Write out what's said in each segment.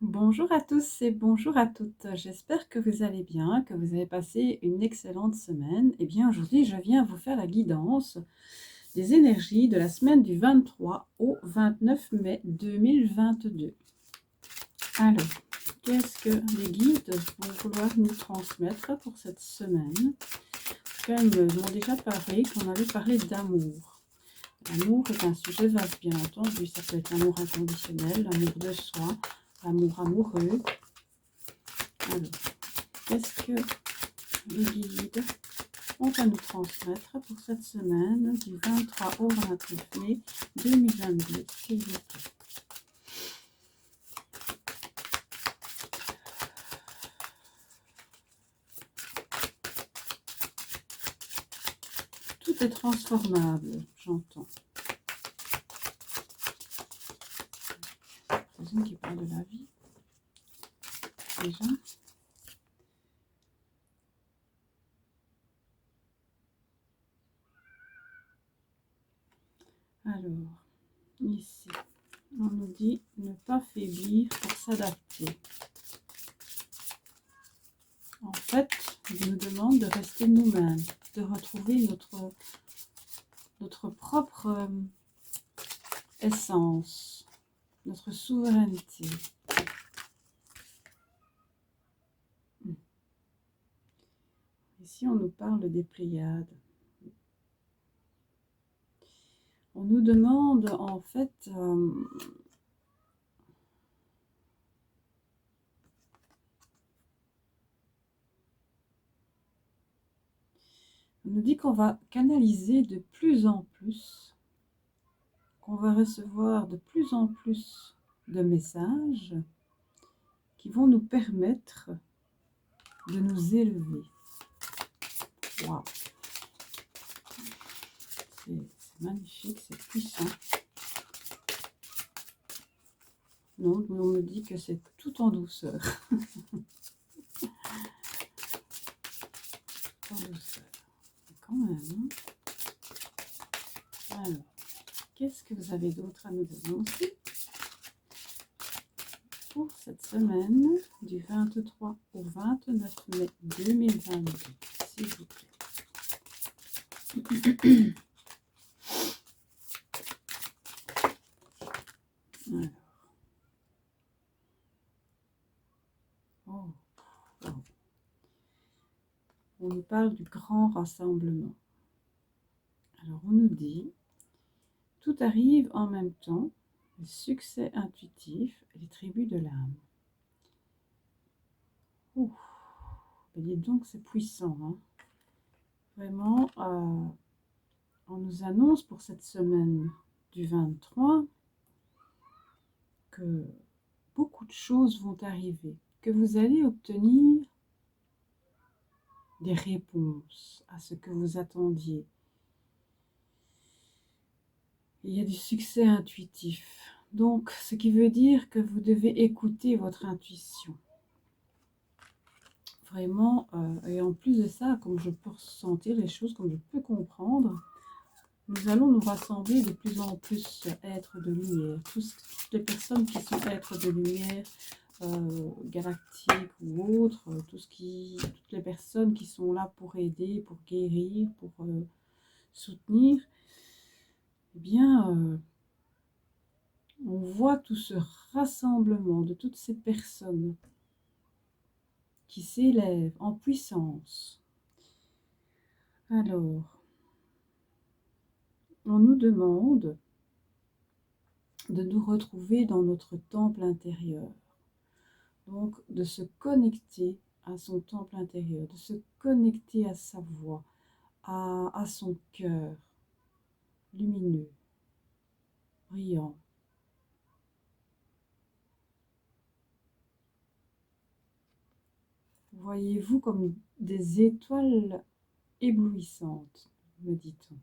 Bonjour à tous et bonjour à toutes. J'espère que vous allez bien, que vous avez passé une excellente semaine. Eh bien, aujourd'hui, je viens vous faire la guidance des énergies de la semaine du 23 au 29 mai 2022. Alors, qu'est-ce que les guides vont vouloir nous transmettre pour cette semaine? Comme ils m'ont déjà parlé, qu'on avait parlé d'amour. L'amour est un sujet vaste, bien entendu. Ça peut être l'amour inconditionnel, l'amour de soi, l'amour amoureux. Alors, qu'est-ce que les guides ont à nous transmettre pour cette semaine du 23 au 29 mai 2022, s'il vous plaît? Tout est transformable, j'entends. C'est une qui parle de la vie, déjà. Alors, ici, on nous dit ne pas faiblir pour s'adapter. En fait, il nous demande de rester nous-mêmes, de retrouver notre propre essence, notre souveraineté. Ici, on nous parle des Pléiades. On nous demande en fait on nous dit qu'on va canaliser de plus en plus, qu'on va recevoir de plus en plus de messages qui vont nous permettre de nous élever. Waouh! C'est magnifique, c'est puissant. Non, on me dit que c'est tout en douceur. En douceur. Quand même. Hein? Alors, qu'est-ce que vous avez d'autre à nous annoncer pour cette semaine du 23 au 29 mai 2022, s'il vous plaît? Alors. Oh. Oh. On nous parle du grand rassemblement. Alors on nous dit, tout arrive en même temps, le succès intuitif et les tribus de l'âme. Oh. Ben dites donc, c'est puissant. Hein? Vraiment, on nous annonce pour cette semaine du 23 que beaucoup de choses vont arriver, que vous allez obtenir des réponses à ce que vous attendiez. Il y a du succès intuitif. Donc, ce qui veut dire que vous devez écouter votre intuition. Vraiment, et en plus de ça, comme je peux ressentir les choses, comme je peux comprendre, nous allons nous rassembler de plus en plus êtres de lumière. Toutes les personnes qui sont êtres de lumière, galactiques ou autres, toutes les personnes qui sont là pour aider, pour guérir, pour soutenir, eh bien, on voit tout ce rassemblement de toutes ces personnes qui s'élèvent en puissance. Alors, on nous demande de nous retrouver dans notre temple intérieur. Donc, de se connecter à son temple intérieur, de se connecter à sa voix, à son cœur lumineux, brillant. Voyez-vous comme des étoiles éblouissantes, me dit-on.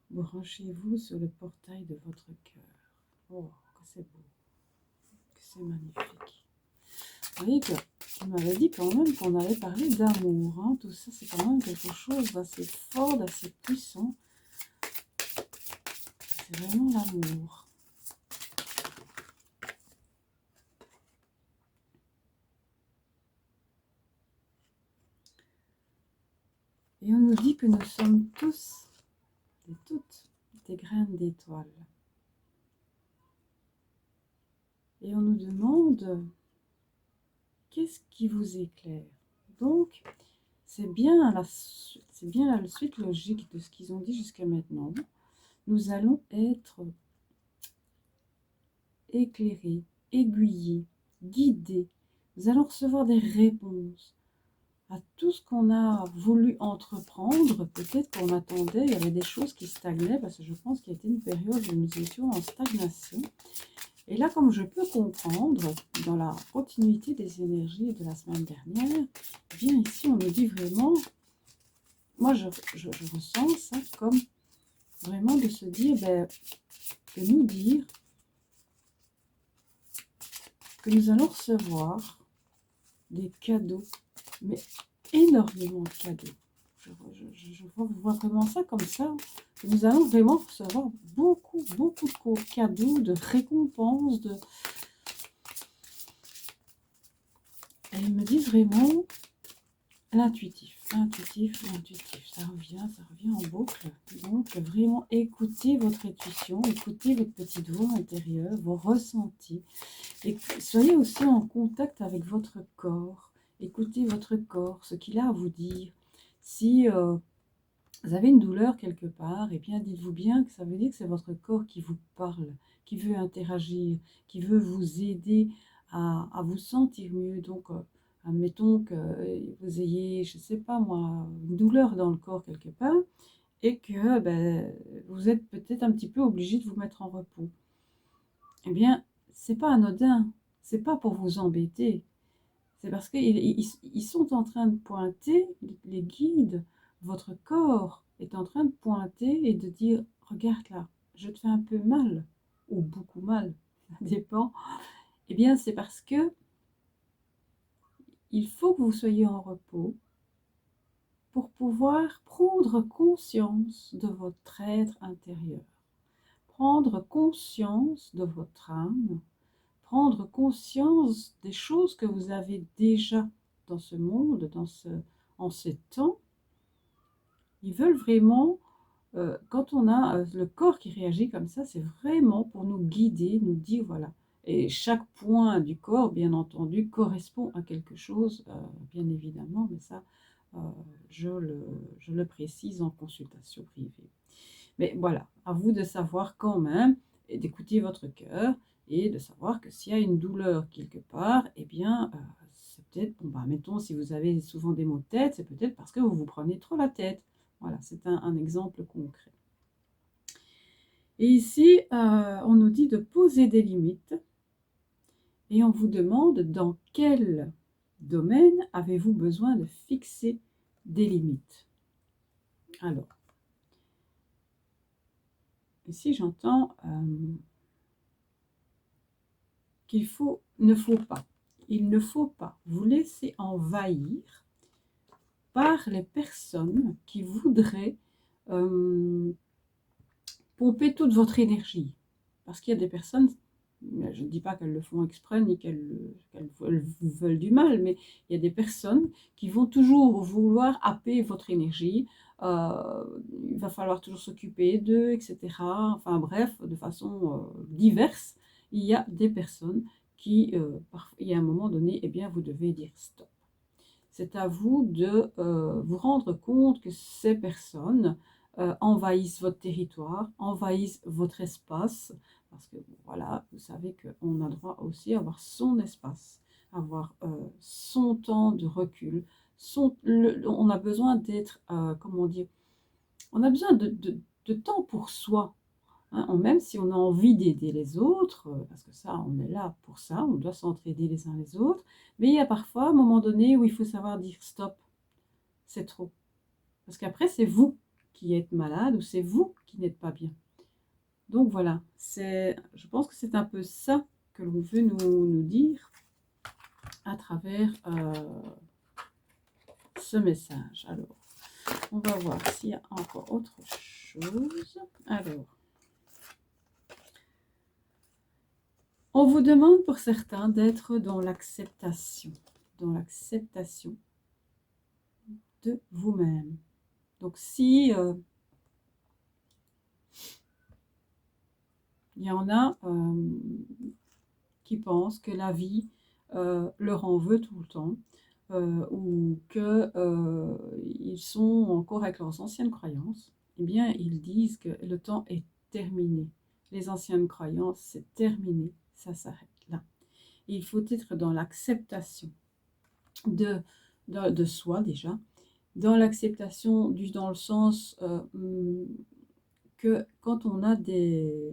Branchez-vous sur le portail de votre cœur. Oh, que c'est beau, que c'est magnifique. Vous voyez que tu m'avais dit quand même qu'on allait parler d'amour. Hein. Tout ça, c'est quand même quelque chose d'assez fort, d'assez puissant. C'est vraiment l'amour. Et on nous dit que nous sommes tous et toutes des graines d'étoiles. Et on nous demande qu'est-ce qui vous éclaire. Donc, c'est bien la suite logique de ce qu'ils ont dit jusqu'à maintenant. Nous allons être éclairés, aiguillés, guidés. Nous allons recevoir des réponses à tout ce qu'on a voulu entreprendre. Peut-être qu'on attendait, il y avait des choses qui stagnaient, parce que je pense qu'il y a été une période où nous étions en stagnation. Et là, comme je peux comprendre, dans la continuité des énergies de la semaine dernière, eh bien ici, on nous dit vraiment, moi je ressens ça comme vraiment de se dire, de nous dire que nous allons recevoir des cadeaux, mais énormément de cadeaux. Je vois vraiment ça comme ça, que nous allons vraiment recevoir beaucoup de cadeaux, de récompenses, Et ils me disent vraiment l'intuitif, ça revient en boucle. Donc vraiment écoutez votre intuition, écoutez votre petite voix intérieure, vos ressentis. Et soyez aussi en contact avec votre corps. Écoutez votre corps, ce qu'il a à vous dire. Si vous avez une douleur quelque part, et bien dites-vous bien que ça veut dire que c'est votre corps qui vous parle, qui veut interagir, qui veut vous aider à vous sentir mieux. Donc, admettons que vous ayez, je ne sais pas moi, une douleur dans le corps quelque part, et que vous êtes peut-être un petit peu obligé de vous mettre en repos. Eh bien, c'est pas anodin, c'est pas pour vous embêter, c'est parce qu'ils sont en train de pointer, les guides, votre corps est en train de pointer et de dire, regarde là, je te fais un peu mal, ou beaucoup mal, ça dépend. Eh bien, c'est parce que il faut que vous soyez en repos pour pouvoir prendre conscience de votre être intérieur, prendre conscience de votre âme, prendre conscience des choses que vous avez déjà dans ce monde, en ces temps. Ils veulent vraiment, quand on a le corps qui réagit comme ça, c'est vraiment pour nous guider, nous dire voilà. Et chaque point du corps, bien entendu, correspond à quelque chose, bien évidemment, mais ça, euh, je le précise en consultation privée. Mais voilà, à vous de savoir quand même, et d'écouter votre cœur, et de savoir que s'il y a une douleur quelque part, eh bien, c'est peut-être, mettons, si vous avez souvent des maux de tête, c'est peut-être parce que vous vous prenez trop la tête. Voilà, c'est un exemple concret. Et ici, on nous dit de poser des limites, et on vous demande dans quel domaine avez-vous besoin de fixer des limites. Alors, ici j'entends qu'il il ne faut pas vous laisser envahir par les personnes qui voudraient pomper toute votre énergie. Parce qu'il y a des personnes, je ne dis pas qu'elles le font exprès, ni qu'elles vous veulent du mal, mais il y a des personnes qui vont toujours vouloir happer votre énergie. Il va falloir toujours s'occuper d'eux, etc. Enfin bref, de façon diverse, il y a des personnes qui, il y a un moment donné, eh bien, vous devez dire stop. C'est à vous de vous rendre compte que ces personnes envahissent votre territoire, envahissent votre espace, parce que voilà, vous savez qu'on a droit aussi à avoir son espace, avoir son temps de recul, on a besoin d'être, comment dire, on a besoin de temps pour soi. Hein, même si on a envie d'aider les autres, parce que ça, on est là pour ça, on doit s'entraider les uns les autres, mais il y a parfois un moment donné où il faut savoir dire stop, c'est trop. Parce qu'après, c'est vous qui êtes malade ou c'est vous qui n'êtes pas bien. Donc voilà, je pense que c'est un peu ça que l'on veut nous dire à travers ce message. Alors, on va voir s'il y a encore autre chose. Alors, on vous demande pour certains d'être dans l'acceptation de vous-même. Donc si il y en a qui pensent que la vie leur en veut tout le temps, ou qu'ils sont encore avec leurs anciennes croyances, eh bien, ils disent que le temps est terminé. Les anciennes croyances, c'est terminé, ça s'arrête là. Et il faut être dans l'acceptation de soi déjà, dans l'acceptation dans le sens que quand on a des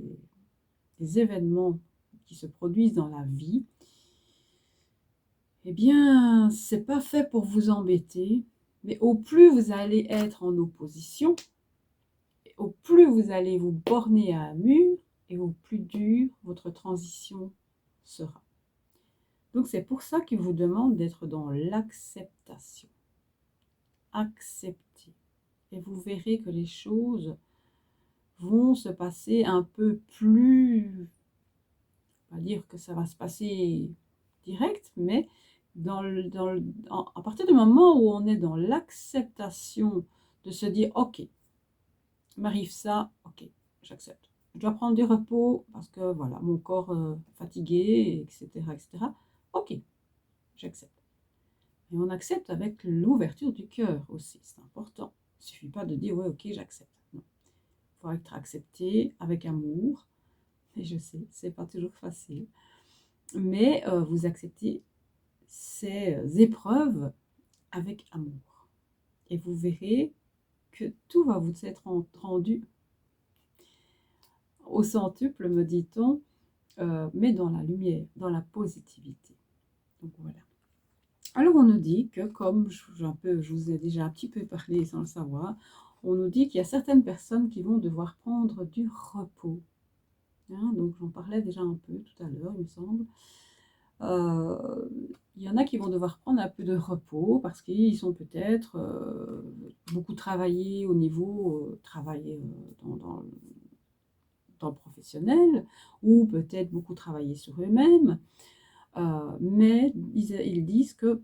événements qui se produisent dans la vie, eh bien, c'est pas fait pour vous embêter, mais au plus vous allez être en opposition, au plus vous allez vous borner à un mur, et au plus dur votre transition sera. Donc c'est pour ça qu'il vous demande d'être dans l'acceptation. Accepter. Et vous verrez que les choses vont se passer un peu plus, on va dire que ça va se passer direct, mais à partir du moment où on est dans l'acceptation de se dire « Ok, m'arrive ça, ok, j'accepte. Je dois prendre du repos parce que voilà, mon corps fatigué, etc., etc. Ok, j'accepte. » Et on accepte avec l'ouverture du cœur aussi, c'est important. Il ne suffit pas de dire « Ouais, ok, j'accepte. » Non. Il faut être accepté avec amour. Et je sais, c'est pas toujours facile. Mais vous acceptez ces épreuves avec amour. Et vous verrez que tout va vous être rendu au centuple, me dit-on, mais dans la lumière, dans la positivité. Donc voilà. Alors on nous dit que, comme je vous ai déjà un petit peu parlé sans le savoir, on nous dit qu'il y a certaines personnes qui vont devoir prendre du repos. Hein, donc j'en parlais déjà un peu tout à l'heure, il me semble. Il y en a qui vont devoir prendre un peu de repos parce qu'ils ont peut-être beaucoup travaillé au niveau, dans le professionnel, ou peut-être beaucoup travaillé sur eux-mêmes, mais ils disent que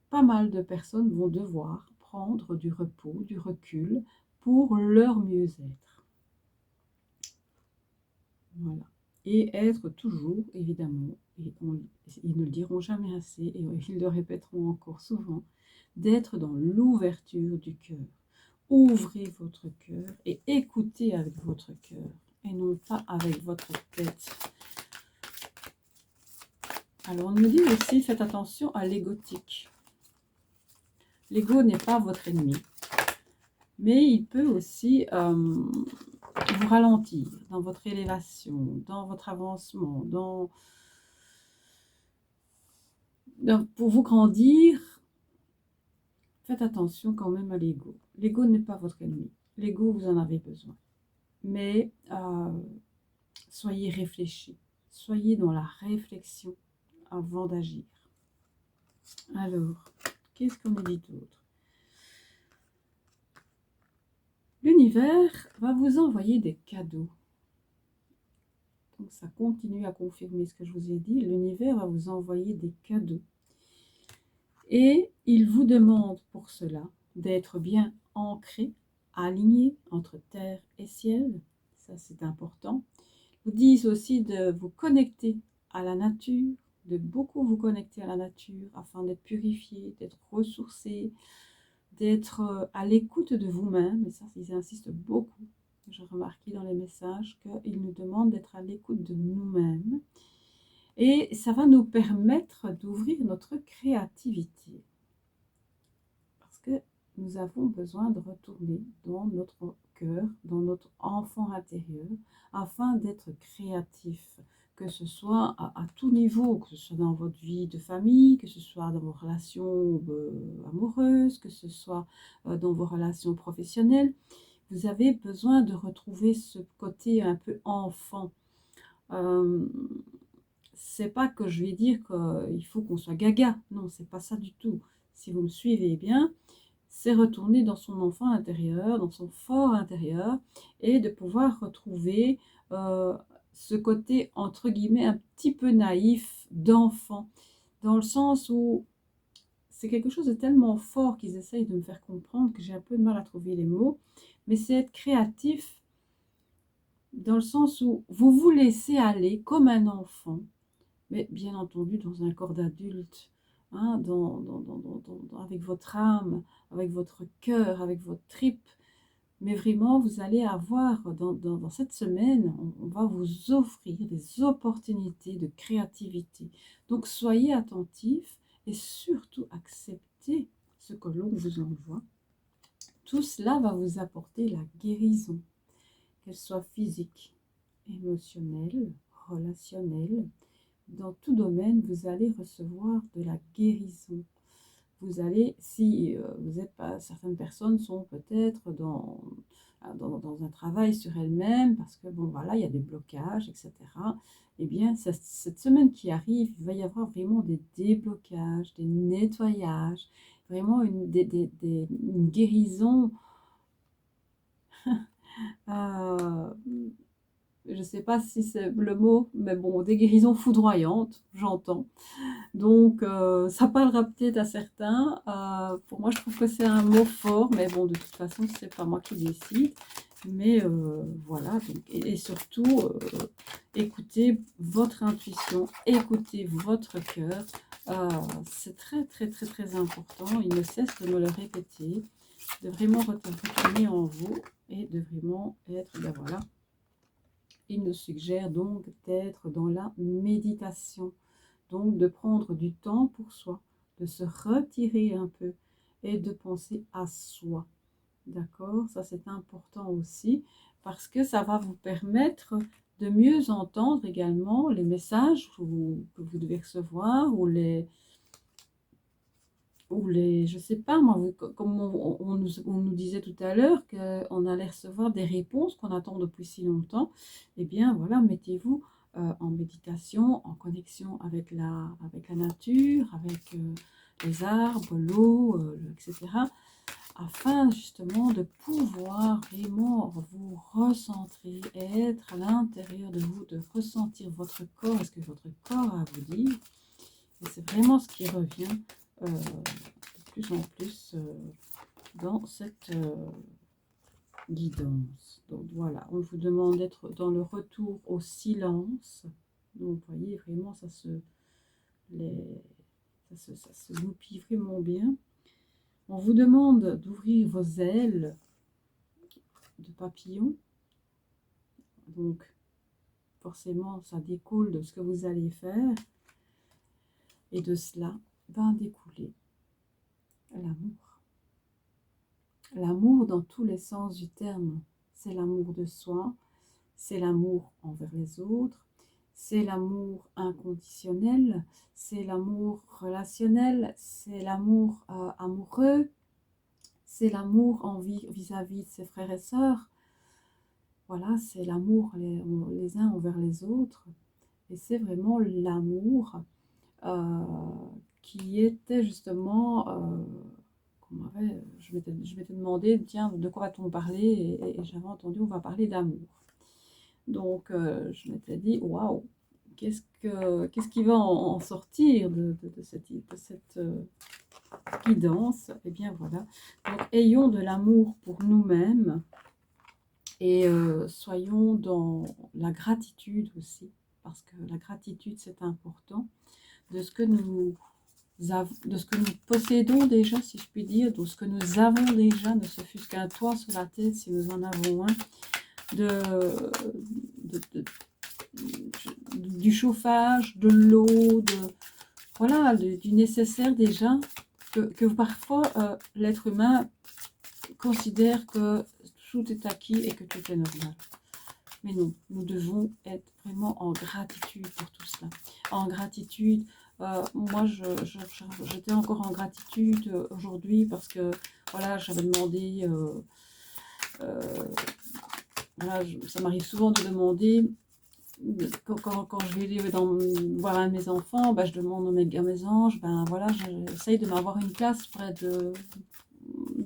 pas mal de personnes vont devoir prendre du repos, du recul pour leur mieux-être. Voilà. Et être toujours, évidemment, et ils ne le diront jamais assez, et ils le répéteront encore souvent, d'être dans l'ouverture du cœur. Ouvrez votre cœur et écoutez avec votre cœur, et non pas avec votre tête. Alors on nous dit aussi, faites attention à l'égotique. L'ego n'est pas votre ennemi, mais il peut aussi vous ralentir dans votre élévation, dans votre avancement, pour vous grandir. Faites attention quand même à l'ego. L'ego n'est pas votre ennemi. L'ego, vous en avez besoin. Mais soyez réfléchis. Soyez dans la réflexion avant d'agir. Alors, qu'est-ce qu'on nous dit d'autre? L'univers va vous envoyer des cadeaux. Donc ça continue à confirmer ce que je vous ai dit. L'univers va vous envoyer des cadeaux. Et il vous demande pour cela d'être bien ancré, aligné entre terre et ciel. Ça, c'est important. Ils vous disent aussi de vous connecter à la nature, de beaucoup vous connecter à la nature afin d'être purifié, d'être ressourcé, d'être à l'écoute de vous-même. Et ça, ils insistent beaucoup. J'ai remarqué dans les messages qu'ils nous demandent d'être à l'écoute de nous-mêmes. Et ça va nous permettre d'ouvrir notre créativité. Parce que nous avons besoin de retourner dans notre cœur, dans notre enfant intérieur, afin d'être créatif. Que ce soit à tout niveau, que ce soit dans votre vie de famille, que ce soit dans vos relations amoureuses, que ce soit dans vos relations professionnelles. Vous avez besoin de retrouver ce côté un peu enfant. C'est pas que je vais dire qu'il faut qu'on soit gaga. Non, c'est pas ça du tout. Si vous me suivez bien, c'est retourner dans son enfant intérieur, dans son fort intérieur, et de pouvoir retrouver ce côté, entre guillemets, un petit peu naïf d'enfant, dans le sens où c'est quelque chose de tellement fort qu'ils essayent de me faire comprendre que j'ai un peu de mal à trouver les mots. Mais c'est être créatif dans le sens où vous vous laissez aller comme un enfant, mais bien entendu dans un corps d'adulte, hein, avec votre âme, avec votre cœur, avec votre tripe. Mais vraiment, vous allez avoir, dans cette semaine, on va vous offrir des opportunités de créativité. Donc, soyez attentifs et surtout acceptez ce que l'on vous envoie. Tout cela va vous apporter la guérison, qu'elle soit physique, émotionnelle, relationnelle. Dans tout domaine, vous allez recevoir de la guérison. Vous allez, si vous êtes pas, certaines personnes sont peut-être dans un travail sur elles-mêmes, parce que bon voilà, il y a des blocages, etc. Eh bien, cette semaine qui arrive, il va y avoir vraiment des déblocages, des nettoyages, vraiment une guérison. euh, je ne sais pas si c'est le mot, mais bon, des guérisons foudroyantes, j'entends. Donc, ça parlera peut-être à certains. Pour moi, je trouve que c'est un mot fort, mais bon, de toute façon, ce n'est pas moi qui décide. Mais voilà, donc, et surtout, écoutez votre intuition, écoutez votre cœur. C'est très, très, très, très important. Il ne cesse de me le répéter, de vraiment retourner en vous et de vraiment être, ben voilà. Il nous suggère donc d'être dans la méditation. Donc, de prendre du temps pour soi, de se retirer un peu et de penser à soi. D'accord? Ça, c'est important aussi parce que ça va vous permettre de mieux entendre également les messages que vous devez recevoir je sais pas, moi, comme on nous disait tout à l'heure qu'on allait recevoir des réponses qu'on attend depuis si longtemps. Eh bien, voilà, mettez-vous en méditation, en connexion avec la nature, avec les arbres, l'eau, etc. Afin justement de pouvoir vraiment vous recentrer et être à l'intérieur de vous, de ressentir votre corps, est-ce que votre corps a à vous dire. Et c'est vraiment ce qui revient de plus en plus dans cette guidance. Donc voilà, on vous demande d'être dans le retour au silence. Donc vous voyez, vraiment, ça se goupille vraiment bien. On vous demande d'ouvrir vos ailes de papillon. Donc forcément, ça découle de ce que vous allez faire. Et de cela va découler l'amour. L'amour dans tous les sens du terme. C'est l'amour de soi, c'est l'amour envers les autres, c'est l'amour inconditionnel, c'est l'amour relationnel, c'est l'amour amoureux, c'est l'amour vis-à-vis de ses frères et sœurs. Voilà, c'est l'amour les uns envers les autres. Et c'est vraiment l'amour qui était justement... je m'étais demandé, tiens, de quoi va-t-on parler? Et j'avais entendu, on va parler d'amour. Donc, je m'étais dit, waouh, qu'est-ce qui va en sortir de cette guidance? Eh bien, voilà. Donc, ayons de l'amour pour nous-mêmes et soyons dans la gratitude aussi, parce que la gratitude, c'est important, de ce que nous possédons déjà, si je puis dire, de ce que nous avons déjà, ne fût-ce qu'un toit sur la tête, si nous en avons un, du chauffage, de l'eau, voilà, du nécessaire déjà, que parfois l'être humain considère que tout est acquis et que tout est normal. Mais non, nous devons être vraiment en gratitude pour tout cela. En gratitude, moi j'étais encore en gratitude aujourd'hui parce que voilà, j'avais demandé, voilà, ça m'arrive souvent de demander, quand je vais voir un de mes enfants, ben, je demande à mes anges, ben voilà, j'essaye de m'avoir une place près de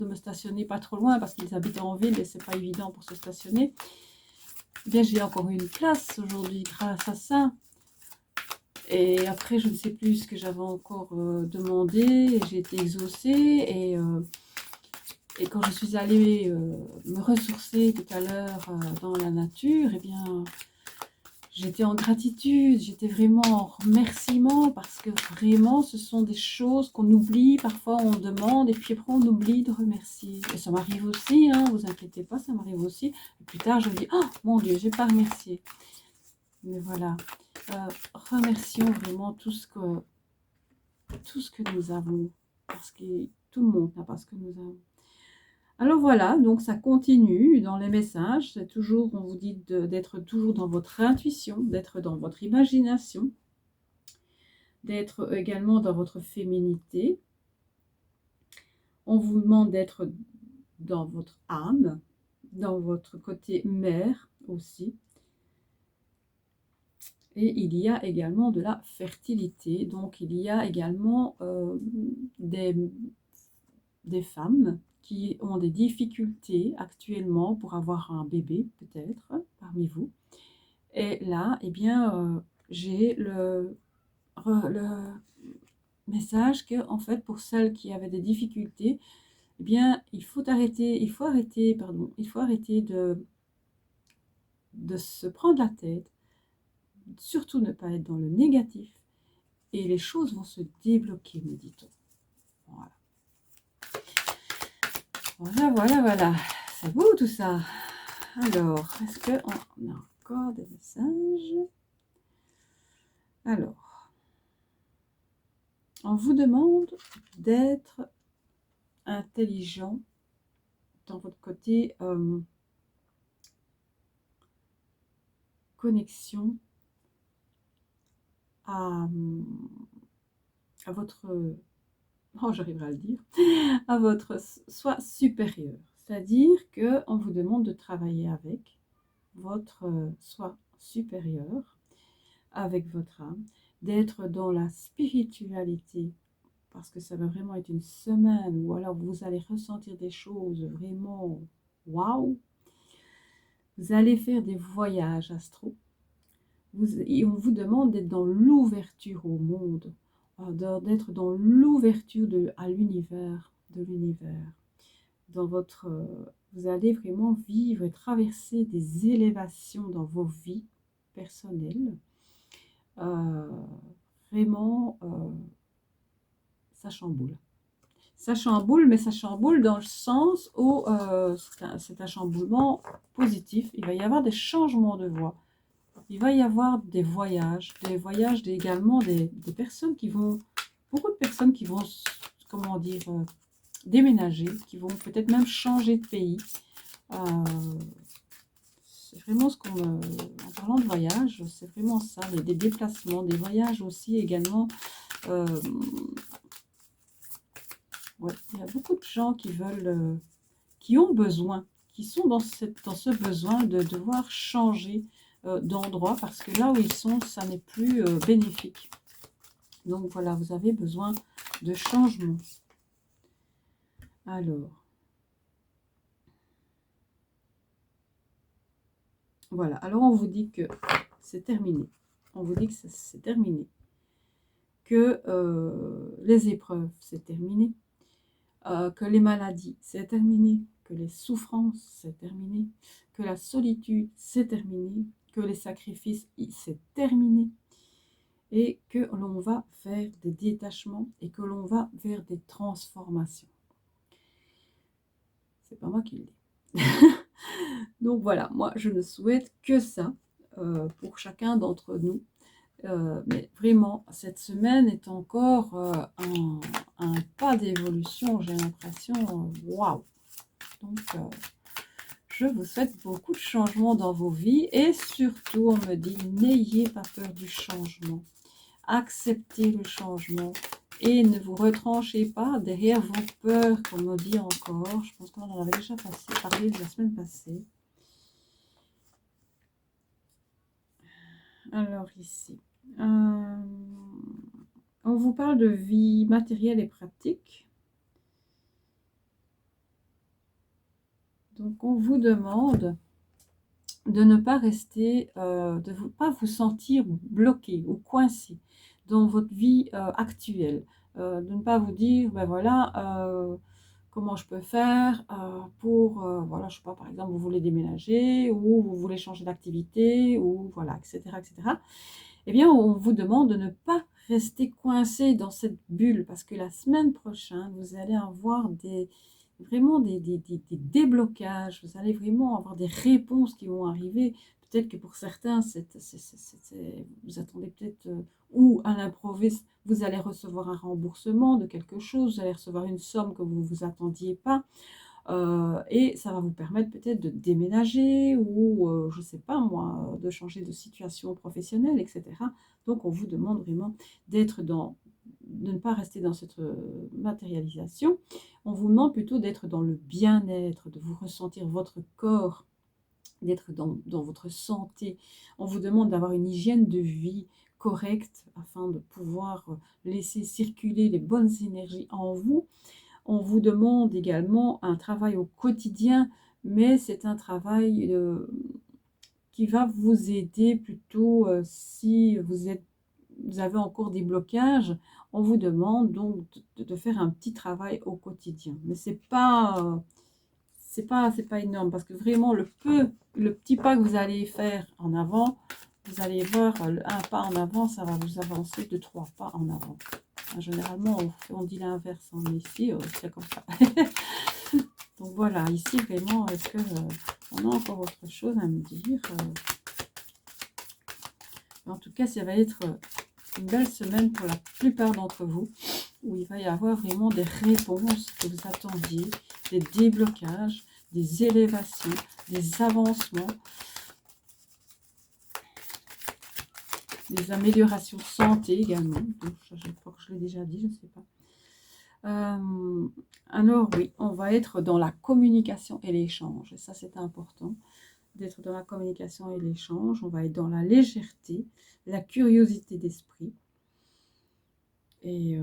me stationner pas trop loin parce qu'ils habitent en ville et c'est pas évident pour se stationner. Eh bien, j'ai encore une place aujourd'hui grâce à ça. Et après, je ne sais plus ce que j'avais encore demandé, et j'ai été exaucée. Et quand je suis allée me ressourcer tout à l'heure dans la nature, eh bien, j'étais en gratitude, j'étais vraiment en remerciement parce que vraiment, ce sont des choses qu'on oublie. Parfois, on demande et puis après, on oublie de remercier. Et ça m'arrive aussi, hein, vous inquiétez pas, ça m'arrive aussi. Et plus tard, je me dis, oh mon Dieu, j'ai pas remercié. Mais voilà, remercions vraiment tout ce que nous avons, parce que tout le monde n'a pas ce que nous avons. Alors voilà, donc ça continue dans les messages. C'est toujours, on vous dit d'être toujours dans votre intuition, d'être dans votre imagination, d'être également dans votre féminité. On vous demande d'être dans votre âme, dans votre côté mère aussi. Et il y a également de la fertilité. Donc il y a également des femmes qui ont des difficultés actuellement pour avoir un bébé, peut-être, parmi vous. Et là, eh bien, j'ai le message que, en fait, pour celles qui avaient des difficultés, eh bien, il faut arrêter de se prendre la tête, surtout ne pas être dans le négatif, et les choses vont se débloquer, me dit-on. Voilà. Voilà. C'est beau tout ça. Alors, est-ce qu'on a encore des messages? Alors, on vous demande d'être intelligent dans votre côté connexion à votre, oh j'arriverai à le dire, à votre soi supérieur. C'est-à-dire qu'on vous demande de travailler avec votre soi supérieur, avec votre âme, d'être dans la spiritualité, parce que ça va vraiment être une semaine où alors vous allez ressentir des choses vraiment waouh. Vous allez faire des voyages astro. Et on vous demande d'être dans l'ouverture au monde, d'être dans l'ouverture à l'univers, de l'univers. Vous allez vraiment vivre et traverser des élévations dans vos vies personnelles. Vraiment, ça chamboule. Ça chamboule, mais ça chamboule dans le sens où c'est un chamboulement positif. Il va y avoir des changements de voie. Il va y avoir des voyages également des personnes qui vont, beaucoup de personnes qui vont, comment dire, déménager, qui vont peut-être même changer de pays. C'est vraiment ce en parlant de voyage, c'est vraiment ça, des déplacements, des voyages aussi également. Ouais, il y a beaucoup de gens qui veulent, qui ont besoin, qui sont dans ce besoin de devoir changer d'endroit parce que là où ils sont, ça n'est plus bénéfique. Donc voilà, vous avez besoin de changement. Alors, voilà. Alors on vous dit que c'est terminé. On vous dit que c'est terminé. Que les épreuves, c'est terminé. Que les maladies, c'est terminé. Que les souffrances, c'est terminé. Que la solitude, c'est terminé. Que les sacrifices, c'est terminé. Et que l'on va vers des détachements et que l'on va vers des transformations. C'est pas moi qui le dis. Donc voilà, moi je ne souhaite que ça pour chacun d'entre nous. Mais vraiment, cette semaine est encore un pas d'évolution, j'ai l'impression, waouh! Donc, je vous souhaite beaucoup de changements dans vos vies et surtout, on me dit, n'ayez pas peur du changement. Acceptez le changement et ne vous retranchez pas derrière vos peurs, comme on dit encore. Je pense qu'on en avait déjà parlé la semaine passée. Alors ici, on vous parle de vie matérielle et pratique. Donc on vous demande de ne pas rester, de ne pas vous sentir bloqué ou coincé. dans votre vie actuelle. De ne pas vous dire, ben voilà, comment je peux faire pour, voilà, je sais pas, par exemple, vous voulez déménager ou vous voulez changer d'activité ou voilà, etc., etc. Eh bien, on vous demande de ne pas rester coincé dans cette bulle parce que la semaine prochaine, vous allez avoir vraiment des déblocages, vous allez vraiment avoir des réponses qui vont arriver. Peut-être que pour certains, vous attendez peut-être, ou à l'improviste, vous allez recevoir un remboursement de quelque chose, vous allez recevoir une somme que vous ne vous attendiez pas. Et ça va vous permettre peut-être de déménager ou, je ne sais pas moi, de changer de situation professionnelle, etc. Donc, on vous demande vraiment de ne pas rester dans cette matérialisation. On vous demande plutôt d'être dans le bien-être, de vous ressentir votre corps, d'être dans votre santé. On vous demande d'avoir une hygiène de vie correcte afin de pouvoir laisser circuler les bonnes énergies en vous. On vous demande également un travail au quotidien, mais c'est un travail qui va vous aider plutôt si vous avez encore des blocages. On vous demande donc de faire un petit travail au quotidien. Mais c'est pas énorme parce que vraiment le petit pas que vous allez faire en avant, vous allez voir un pas en avant, ça va vous avancer de 3 pas en avant. Généralement, on dit l'inverse, mais ici, c'est comme ça. Donc voilà, ici, vraiment, est-ce que on a encore autre chose à me dire En tout cas, ça va être une belle semaine pour la plupart d'entre vous, où il va y avoir vraiment des réponses que vous attendiez, des déblocages, des élévations, des avancements, des améliorations santé également. Donc, je crois que je l'ai déjà dit, je ne sais pas. Alors oui, on va être dans la communication et l'échange. Et ça, c'est important d'être dans la communication et l'échange. On va être dans la légèreté, la curiosité d'esprit et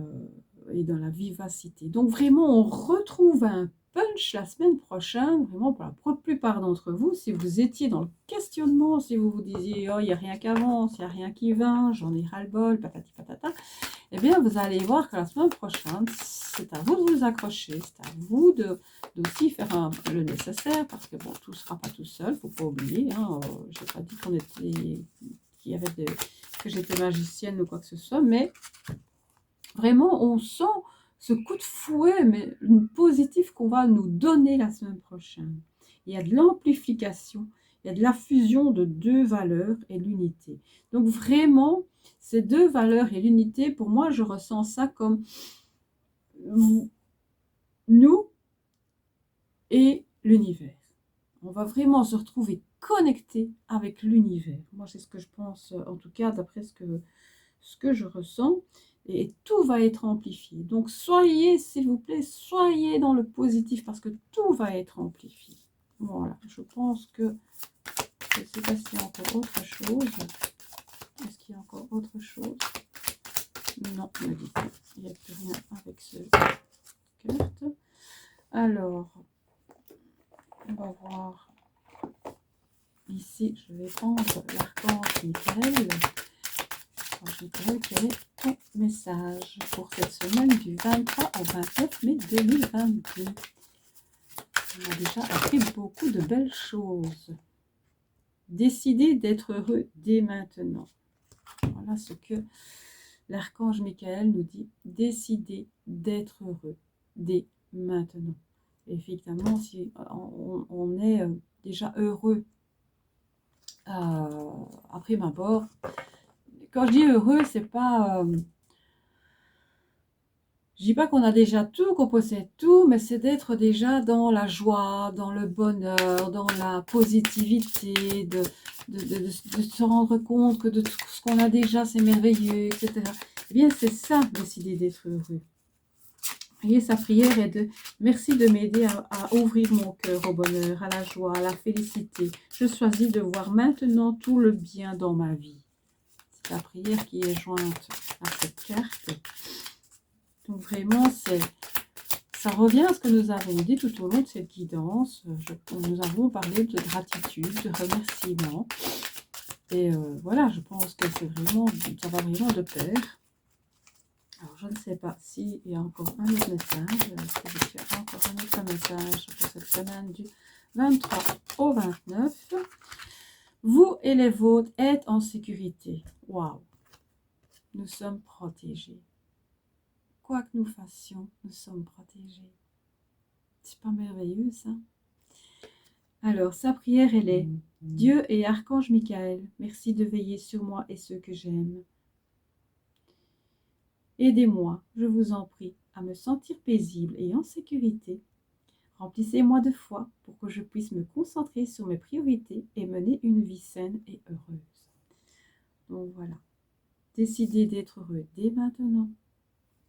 dans la vivacité. Donc vraiment, on retrouve un punch la semaine prochaine, vraiment pour la plupart d'entre vous. Si vous étiez dans le questionnement, si vous vous disiez « Oh, il n'y a rien qui avance, il n'y a rien qui va, j'en ai ras-le-bol, patati patata », eh bien, vous allez voir que la semaine prochaine, c'est à vous de vous accrocher, c'est à vous aussi faire le nécessaire, parce que bon, tout ne sera pas tout seul, il ne faut pas oublier. Hein, je n'ai pas dit que j'étais magicienne ou quoi que ce soit, mais vraiment, on sent ce coup de fouet, mais positif qu'on va nous donner la semaine prochaine. Il y a de l'amplification, il y a de la fusion de 2 valeurs et l'unité. Donc vraiment, ces 2 valeurs et l'unité, pour moi, je ressens ça comme nous et l'univers. On va vraiment se retrouver connecté avec l'univers. Moi, c'est ce que je pense, en tout cas, d'après ce que je ressens. Et tout va être amplifié. Donc, soyez, s'il vous plaît, soyez dans le positif parce que tout va être amplifié. Voilà, je pense que... Je ne sais pas s'il y a encore autre chose. Est-ce qu'il y a encore autre chose? Non, il n'y a plus rien avec ce carte. Alors, on va voir. Ici, je vais prendre l'archange Michael. Quel est ton message pour cette semaine du 23 au 29 mai 2022? On a déjà appris beaucoup de belles choses. Décidez d'être heureux dès maintenant. Voilà ce que l'archange Michael nous dit. Décidez d'être heureux dès maintenant. Et effectivement, si on est déjà heureux à prime abord, quand je dis heureux, c'est pas... je dis pas qu'on a déjà tout, qu'on possède tout, mais c'est d'être déjà dans la joie, dans le bonheur, dans la positivité, de se rendre compte que de tout ce qu'on a déjà, c'est merveilleux, etc. Eh bien, c'est ça, décider d'être heureux. Et sa prière est de « Merci de m'aider à ouvrir mon cœur au bonheur, à la joie, à la félicité. Je choisis de voir maintenant tout le bien dans ma vie. » C'est la prière qui est jointe à cette carte. Donc vraiment, ça revient à ce que nous avons dit tout au long de cette guidance. Nous avons parlé de gratitude, de remerciement. Et voilà, je pense que ça va vraiment de pair. je ne sais pas s'il y a encore un autre message. Est-ce qu'il y a encore un autre message pour cette semaine du 23 au 29? Vous et les vôtres êtes en sécurité. Waouh! Nous sommes protégés. Quoi que nous fassions, nous sommes protégés. C'est pas merveilleux, ça? Alors, sa prière, elle est: Dieu et Archange Michael, merci de veiller sur moi et ceux que j'aime. Aidez-moi, je vous en prie, à me sentir paisible et en sécurité. Remplissez-moi de foi pour que je puisse me concentrer sur mes priorités et mener une vie saine et heureuse. Donc voilà, décidez d'être heureux dès maintenant.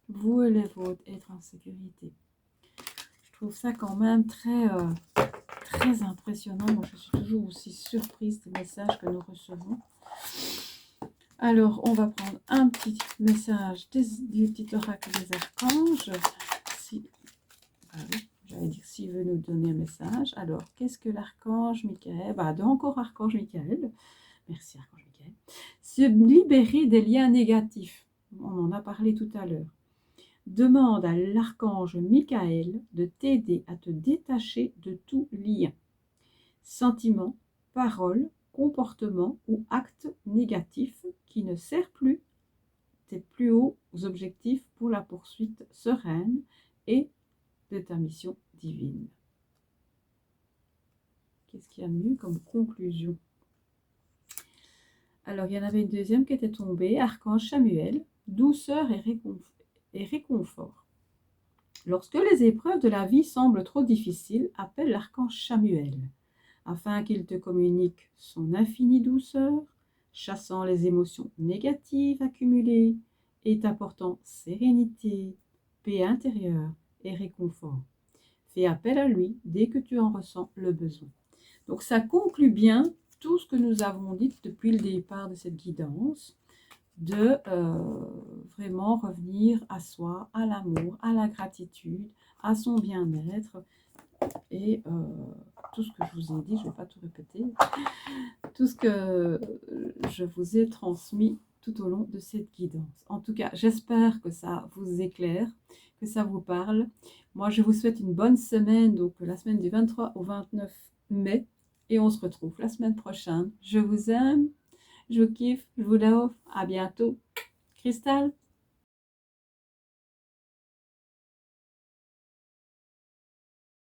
Vous et les vôtres, être en sécurité. Je trouve ça quand même très impressionnant. Moi, je suis toujours aussi surprise des messages que nous recevons. Alors, on va prendre un petit message du petit oracle des archanges. J'allais dire s'il veut nous donner un message. Alors, qu'est-ce que l'archange Michael? Encore archange Michael. Merci archange Michael. Se libérer des liens négatifs. On en a parlé tout à l'heure. Demande à l'archange Michael de t'aider à te détacher de tout lien, sentiment, parole, comportement ou acte négatif qui ne sert plus tes plus hauts objectifs pour la poursuite sereine et de ta mission divine. Qu'est-ce qu'il y a de mieux comme conclusion? Alors, il y en avait une deuxième qui était tombée, archange Samuel, douceur et réconfort. Lorsque les épreuves de la vie semblent trop difficiles, appelle l'archange Samuel, afin qu'il te communique son infinie douceur, chassant les émotions négatives accumulées et t'apportant sérénité, paix intérieure et réconfort. Fais appel à lui dès que tu en ressens le besoin. Donc ça conclut bien tout ce que nous avons dit depuis le départ de cette guidance, de vraiment revenir à soi, à l'amour, à la gratitude, à son bien-être et tout ce que je vous ai dit, je ne vais pas tout répéter, tout ce que je vous ai transmis tout au long de cette guidance. En tout cas, j'espère que ça vous éclaire, que ça vous parle. Moi, je vous souhaite une bonne semaine, donc la semaine du 23 au 29 mai, et on se retrouve la semaine prochaine. Je vous aime, je vous kiffe, je vous love. À bientôt. Cristal.